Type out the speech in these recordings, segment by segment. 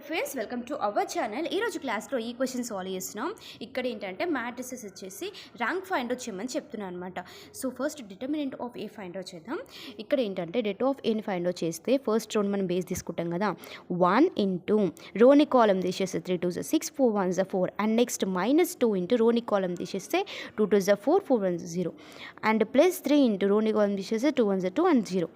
Friends welcome to our channel. ఈరోజు క్లాస్లో ఈ క్వశ్చన్ సాల్వ్ చేస్తున్నాం. ఇక్కడ ఏంటంటే మ్యాట్రిసెస్ వచ్చేసి ర్యాంక్ ఫైండ్ అవుట్ చేయమని చెప్తున్నాను అనమాట. So first determinant of A find out చేద్దాం. ఇక్కడ ఏంటంటే డెట్ ఆఫ్ ఏని ఫైండ్ అవుట్ చేస్తే ఫస్ట్ రోని మనం బేస్ తీసుకుంటాం కదా, 1 ఇంటూ రోని కాలం తీసేస్తే 3 2 6 4 1 4 అండ్ నెక్స్ట్ -2 ఇంటూ రోని కాలం తీసేస్తే 2 2 4 4 1 0 అండ్ +3 ఇంటూ రోని కాలం తీసేస్తే 2 1 2 అండ్ 0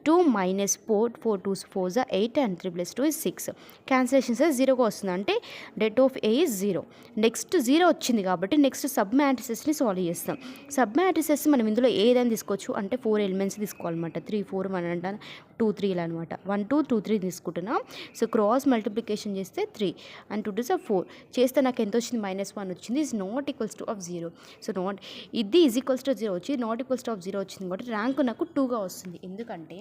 2 -4 4 2 4 8 అండ్ 3 + 2 is 6. క్యాన్సిలేషన్స్ జీరోగా వస్తుంది అంటే det of A is 0. Next 0 వచ్చింది కాబట్టి నెక్స్ట్ సబ్ మ్యాట్రిసెస్ని సాల్వ్ చేస్తాం. సబ్ మ్యాట్రిసెస్ మనం ఇందులో ఏదైనా తీసుకోవచ్చు, అంటే 4 ఎలిమెంట్స్ తీసుకోవాలన్నమాట. 3 4 1 అంటే 2 3 ఇలా అనమాట. 1 2 2 3 తీసుకుంటున్నాం. సో క్రాస్ మల్టిప్లికేషన్ చేస్తే 3 అండ్ 2 2 4 చేస్తే నాకు ఎంత వచ్చింది, -1 వచ్చింది. Is not equals to of 0. So ఇది ఈజ్ ఈక్వల్స్ టు 0 వచ్చి నాట్ ఈక్వల్స్ టు ఆఫ్ 0 వచ్చింది కాబట్టి ర్యాంక్ నాకు 2గా వస్తుంది. ఎందుకంటే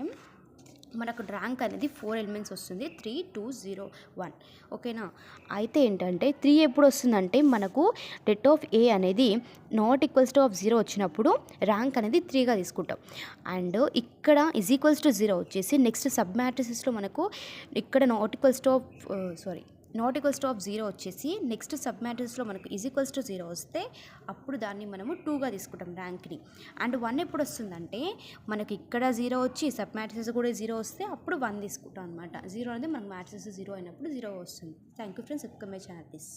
మనకు ర్యాంక్ అనేది 4 ఎలిమెంట్స్ వస్తుంది, 3 2 0 1. ఓకేనా. అయితే ఏంటంటే 3 ఎప్పుడు వస్తుందంటే మనకు డెట్ ఆఫ్ ఏ అనేది నాట్ ఈక్వల్స్ టు ఆఫ్ 0 వచ్చినప్పుడు ర్యాంక్ అనేది 3గా తీసుకుంటాం. అండ్ ఇక్కడ ఈజ్ ఈక్వల్స్ టు 0 వచ్చేసి నెక్స్ట్ సబ్ మ్యాట్రిసెస్లో మనకు ఇక్కడ నాట్ ఈక్వల్స్ టు ఆఫ్ 0 వచ్చేసి నెక్స్ట్ సబ్ మ్యాట్రిక్స్లో మనకు ఈజ్ ఈక్వల్స్ టు 0 వస్తే అప్పుడు దాన్ని మనము 2గా తీసుకుంటాం ర్యాంక్ని. అండ్ 1 ఎప్పుడు వస్తుందంటే మనకి ఇక్కడ 0 వచ్చి సబ్ మ్యాట్రిక్స్ కూడా 0 వస్తే అప్పుడు 1 తీసుకుంటాం అనమాట. 0 అనేది మనకు మ్యాట్రిక్స్ 0 అయినప్పుడు 0 వస్తుంది. Thank you friends, my channel please.